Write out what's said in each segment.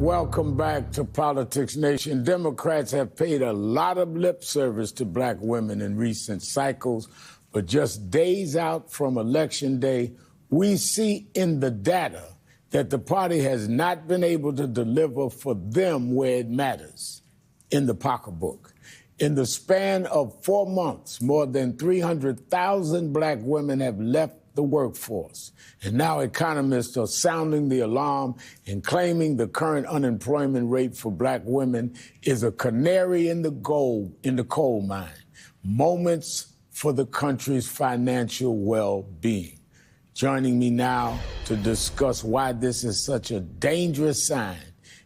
Welcome back to Politics Nation. Democrats have paid a lot of lip service to black women in recent cycles, but just days out from Election Day, we see in the data that the party has not been able to deliver for them where it matters, in the pocketbook. In the span of 4 months, more than 300,000 black women have left the workforce. And now economists are sounding the alarm and claiming the current unemployment rate for black women is a canary in the coal mine. Moments for the country's financial well-being. Joining me now to discuss why this is such a dangerous sign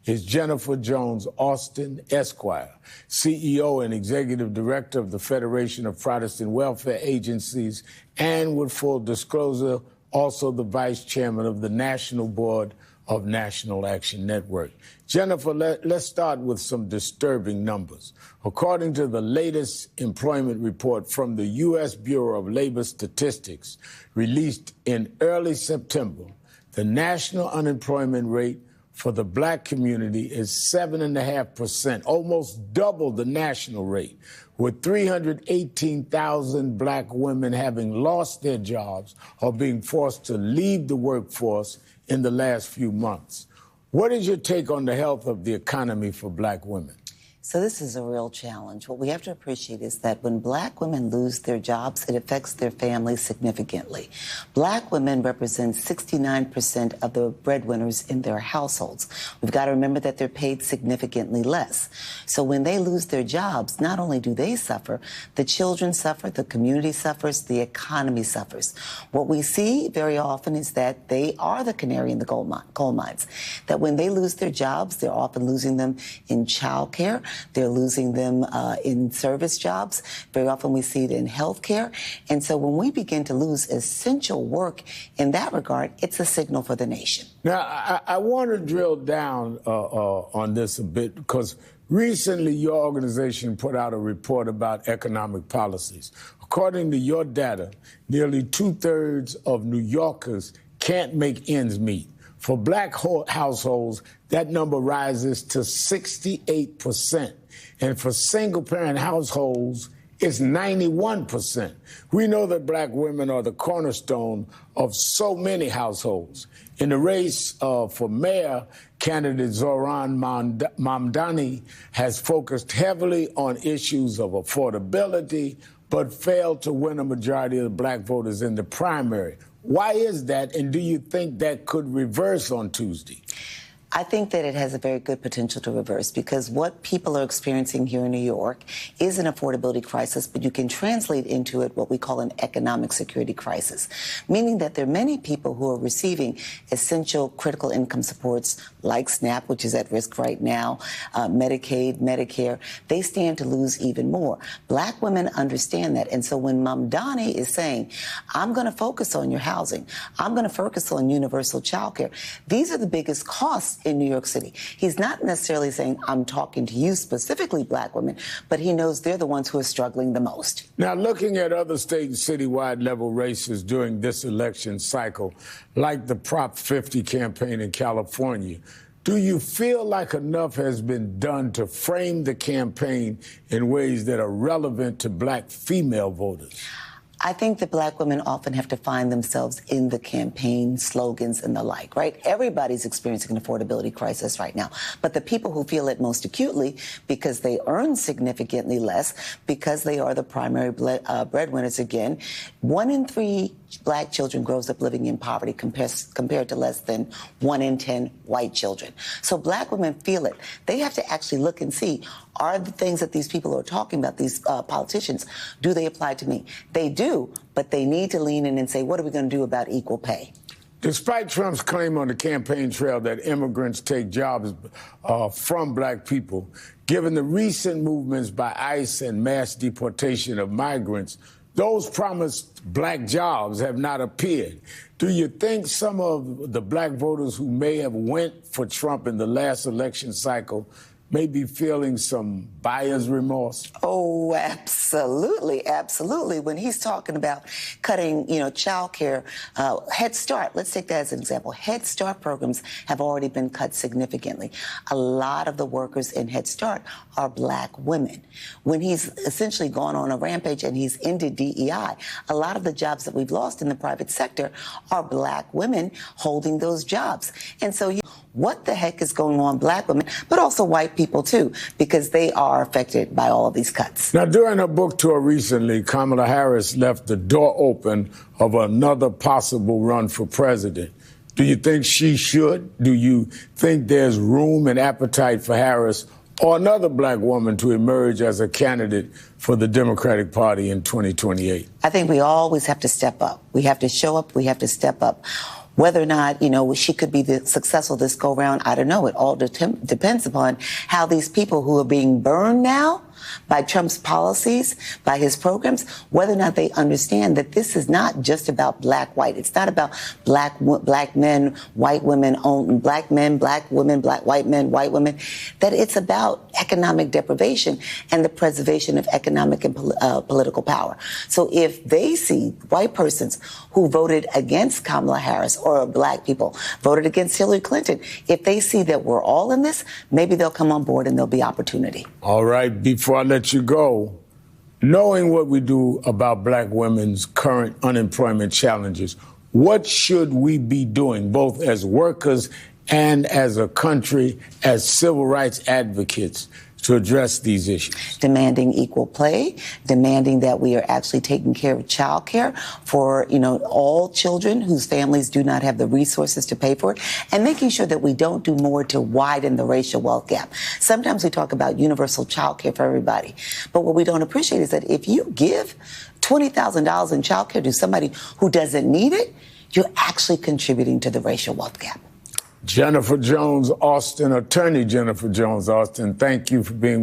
is Jennifer Jones Austin, Esquire, CEO and Executive Director of the Federation of Protestant Welfare Agencies, and with full disclosure, also the Vice Chairman of the National Board of National Action Network. Jennifer, let's start with some disturbing numbers. According to the latest employment report from the U.S. Bureau of Labor Statistics, released in early September, the national unemployment rate for the black community is 7.5%, almost double the national rate, with 318,000 black women having lost their jobs or being forced to leave the workforce in the last few months. What is your take on the health of the economy for black women? So this is a real challenge. What we have to appreciate is that when black women lose their jobs, it affects their families significantly. Black women represent 69% of the breadwinners in their households. We've got to remember that they're paid significantly less. So when they lose their jobs, not only do they suffer, the children suffer, the community suffers, the economy suffers. What we see very often is that they are the canary in the coal mines, that when they lose their jobs, they're often losing them in childcare. They're losing them in service jobs. Very often we see it in healthcare. And so when we begin to lose essential work in that regard, it's a signal for the nation. Now, I want to drill down on this a bit because recently your organization put out a report about economic policies. According to your data, nearly 2/3 of New Yorkers can't make ends meet. For black households, that number rises to 68%. And for single-parent households, it's 91%. We know that black women are the cornerstone of so many households. In the race for mayor, candidate Zoran Mamdani has focused heavily on issues of affordability, but failed to win a majority of the black voters in the primary. Why is that, and do you think that could reverse on Tuesday? I think that it has a very good potential to reverse because what people are experiencing here in New York is an affordability crisis, but you can translate into it what we call an economic security crisis, meaning that there are many people who are receiving essential critical income supports like SNAP, which is at risk right now, Medicaid, Medicare. They stand to lose even more. Black women understand that. And so when Mamdani is saying, I'm going to focus on your housing, I'm going to focus on universal child care, these are the biggest costs in New York City. He's not necessarily saying, I'm talking to you specifically, black women, but he knows they're the ones who are struggling the most. Now, looking at other state and citywide level races during this election cycle, like the Prop 50 campaign in California, do you feel like enough has been done to frame the campaign in ways that are relevant to black female voters? I think that black women often have to find themselves in the campaign slogans and the like, right? Everybody's experiencing an affordability crisis right now. But the people who feel it most acutely because they earn significantly less, because they are the primary breadwinners again, 1 in 3 black children grows up living in poverty compared to less than 1 in 10 white children. So black women feel it. They have to actually look and see, are the things that these people are talking about, these politicians, do they apply to me? They do, but they need to lean in and say, what are we going to do about equal pay? Despite Trump's claim on the campaign trail that immigrants take jobs from black people, given the recent movements by ICE and mass deportation of migrants, those promised black jobs have not appeared. Do you think some of the black voters who may have went for Trump in the last election cycle maybe feeling some buyer's remorse? Oh, absolutely, absolutely. When he's talking about cutting, child care, Head Start, let's take that as an example. Head Start programs have already been cut significantly. A lot of the workers in Head Start are Black women. When he's essentially gone on a rampage and he's ended DEI, a lot of the jobs that we've lost in the private sector are Black women holding those jobs. And so what the heck is going on, Black women, but also white people too, because they are affected by all of these cuts. Now, during her book tour recently, Kamala Harris left the door open of another possible run for president. Do you think she should? Do you think there's room and appetite for Harris or another Black woman to emerge as a candidate for the Democratic Party in 2028? I think we always have to step up. We have to show up. We have to step up. Whether or not, she could be successful this go round, I don't know. It all depends upon how these people who are being burned now by Trump's policies, by his programs, whether or not they understand that this is not just about black-white. It's not about black men, white women, black men, black women, black white men, white women, that it's about economic deprivation and the preservation of economic and political power. So if they see white persons who voted against Kamala Harris or Black people voted against Hillary Clinton, if they see that we're all in this, maybe they'll come on board and there'll be opportunity. All right, before I let you go, knowing what we do about Black women's current unemployment challenges, what should we be doing, both as workers and as a country, as civil rights advocates, to address these issues? Demanding equal play, demanding that we are actually taking care of child care for, all children whose families do not have the resources to pay for it, and making sure that we don't do more to widen the racial wealth gap. Sometimes we talk about universal child care for everybody, but what we don't appreciate is that if you give $20,000 in child care to somebody who doesn't need it, you're actually contributing to the racial wealth gap. Jennifer Jones Austin, attorney Jennifer Jones Austin, thank you for being